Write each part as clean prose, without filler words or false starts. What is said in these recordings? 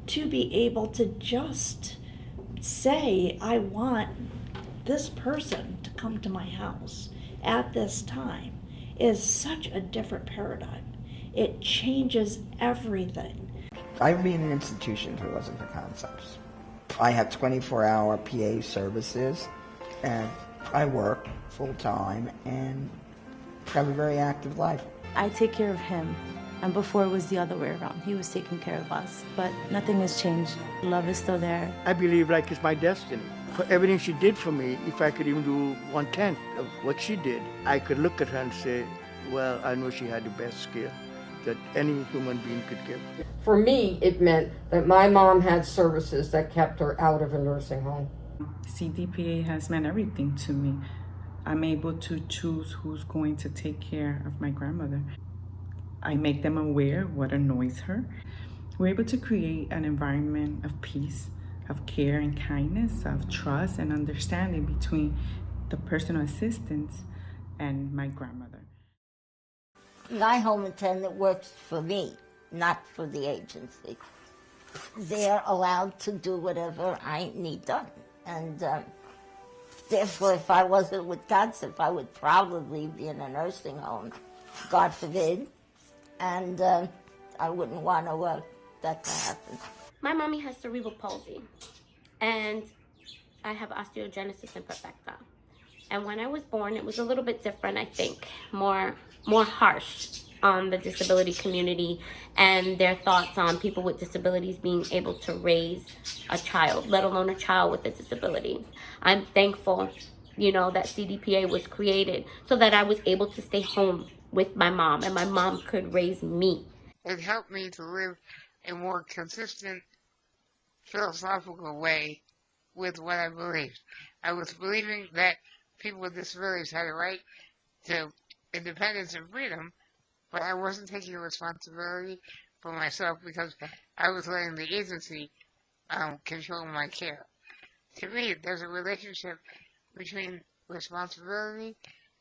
to be able to just say, I want this person to come to my house at this time, is such a different paradigm. It changes everything. I'd be in an institution if it wasn't for concepts. I have 24-hour PA services, and I work full-time and have a very active life. I take care of him, and before it was the other way around. He was taking care of us, but nothing has changed. Love is still there. I believe like it's my destiny. For everything she did for me, if I could even do 1/10 of what she did, I could look at her and say, well, I know she had the best skill that any human being could give. For me, it meant that my mom had services that kept her out of a nursing home. CDPA has meant everything to me. I'm able to choose who's going to take care of my grandmother. I make them aware of what annoys her. We're able to create an environment of peace, of care and kindness, of trust and understanding between the personal assistants and my grandmother. My home attendant works for me, not for the agency. They're allowed to do whatever I need done. And therefore, if I wasn't with concept, I would probably be in a nursing home, God forbid. And I wouldn't want that to happen. My mommy has cerebral palsy, and I have osteogenesis imperfecta. And when I was born, it was a little bit different, I think, more harsh on the disability community and their thoughts on people with disabilities being able to raise a child, let alone a child with a disability. I'm thankful, that CDPA was created so that I was able to stay home with my mom and my mom could raise me. It helped me to live a more consistent, philosophical way with what I believed. I was believing that people with disabilities had a right to independence and freedom, but I wasn't taking responsibility for myself because I was letting the agency control my care. To me, there's a relationship between responsibility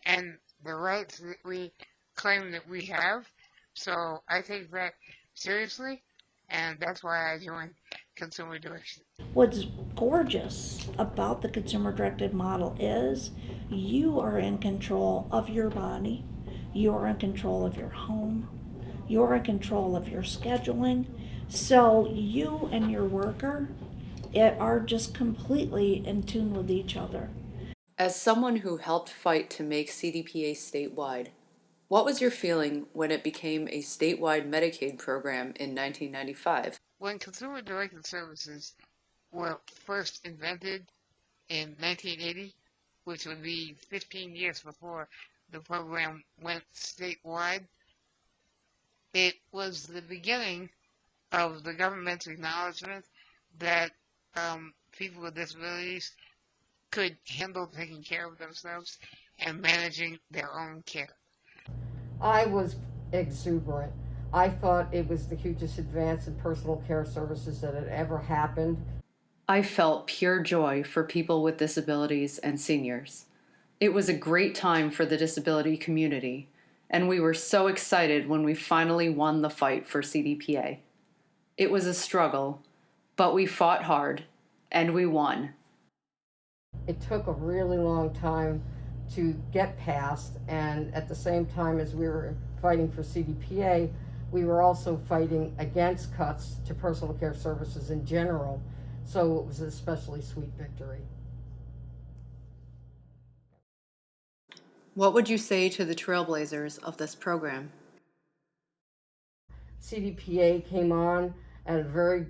and the rights that we claim that we have. So I take that seriously, and that's why I joined Consumer Direction. What's gorgeous about the consumer-directed model is you are in control of your body, you're in control of your home, you're in control of your scheduling. So you and your worker are just completely in tune with each other. As someone who helped fight to make CDPA statewide, what was your feeling when it became a statewide Medicaid program in 1995? When consumer-directed services were first invented in 1980, which would be 15 years before the program went statewide, it was the beginning of the government's acknowledgement that people with disabilities could handle taking care of themselves and managing their own care. I was exuberant. I thought it was the hugest advance in personal care services that had ever happened. I felt pure joy for people with disabilities and seniors. It was a great time for the disability community, and we were so excited when we finally won the fight for CDPA. It was a struggle, but we fought hard, and we won. It took a really long time to get past, and at the same time as we were fighting for CDPA, we were also fighting against cuts to personal care services in general, so it was an especially sweet victory. What would you say to the trailblazers of this program? CDPA came on at a very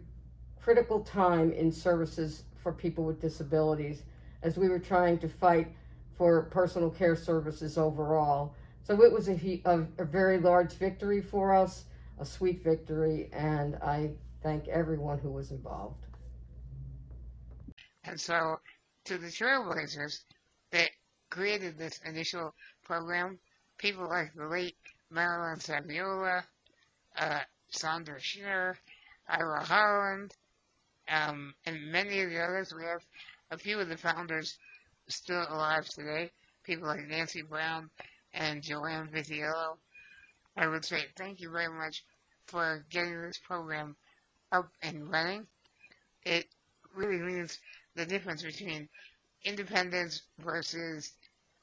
critical time in services for people with disabilities as we were trying to fight for personal care services overall. So it was a very large victory for us, a sweet victory, and I thank everyone who was involved. And so, to the trailblazers that created this initial program, people like the late Marilyn Saviola, Sandra Schnur, Ira Holland, and many of the others. We have a few of the founders still alive today, people like Nancy Brown and Joanne Vitiello. I would say thank you very much for getting this program up and running, it really means the difference between independence versus,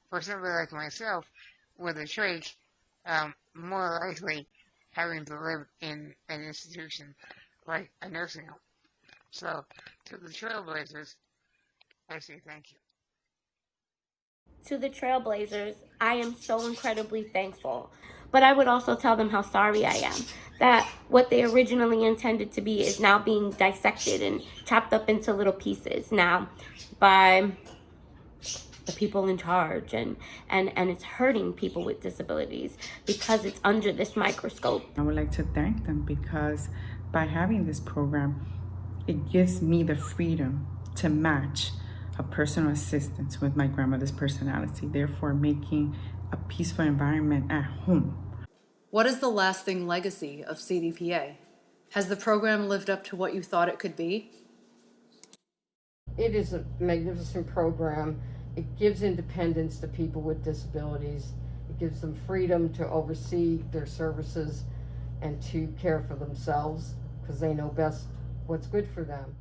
for somebody like myself with a trach, more likely having to live in an institution like a nursing home. So, to the trailblazers, I say thank you. To the trailblazers, I am so incredibly thankful. But I would also tell them how sorry I am that what they originally intended to be is now being dissected and chopped up into little pieces now by the people in charge, and it's hurting people with disabilities because it's under this microscope. I would like to thank them because by having this program, it gives me the freedom to match a personal assistance with my grandmother's personality, therefore making a peaceful environment at home. What is the lasting legacy of CDPA? Has the program lived up to what you thought it could be? It is a magnificent program. It gives independence to people with disabilities. It gives them freedom to oversee their services and to care for themselves because they know best what's good for them.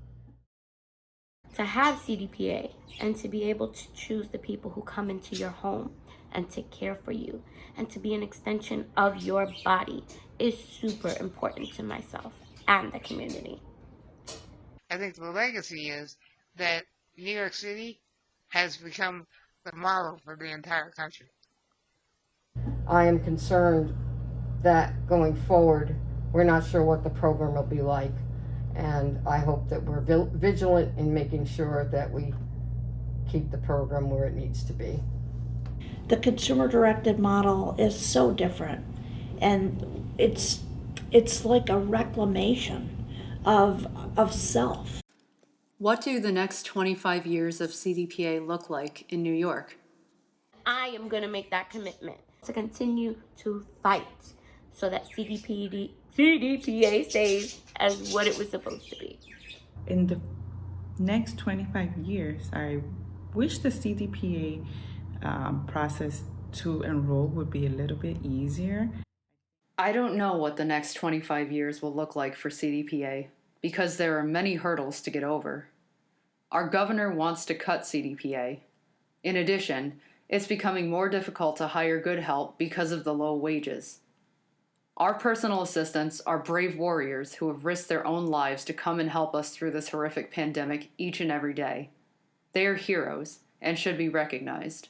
To have CDPA and to be able to choose the people who come into your home and to care for you and to be an extension of your body is super important to myself and the community. I think the legacy is that New York City has become the model for the entire country. I am concerned that going forward, we're not sure what the program will be like. And I hope that we're vigilant in making sure that we keep the program where it needs to be. The consumer-directed model is so different, and it's like a reclamation of self. What do the next 25 years of CDPA look like in New York? I am going to make that commitment to continue to fight so that CDPA stays as what it was supposed to be. In the next 25 years, I wish the CDPA process to enroll would be a little bit easier. I don't know what the next 25 years will look like for CDPA because there are many hurdles to get over. Our governor wants to cut CDPA. In addition, it's becoming more difficult to hire good help because of the low wages. Our personal assistants are brave warriors who have risked their own lives to come and help us through this horrific pandemic each and every day. They are heroes and should be recognized.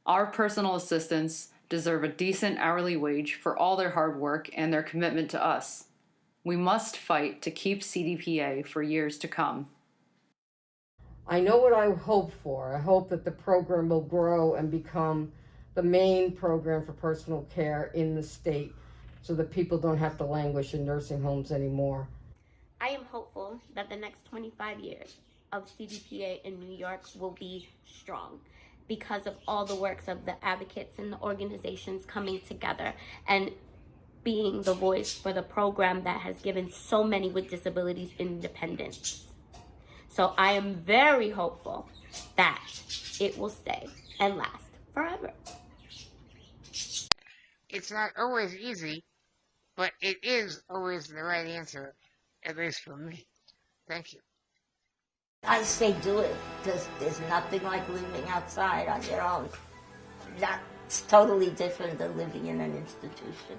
Our personal assistants deserve a decent hourly wage for all their hard work and their commitment to us. We must fight to keep CDPA for years to come. I know what I hope for. I hope that the program will grow and become the main program for personal care in the state so that people don't have to languish in nursing homes anymore. I am hopeful that the next 25 years of CDPA in New York will be strong because of all the works of the advocates and the organizations coming together and being the voice for the program that has given so many with disabilities independence. So I am very hopeful that it will stay and last forever. It's not always easy, but it is always the right answer, at least for me. Thank you. I say do it, because there's nothing like living outside on your own. That's totally different than living in an institution.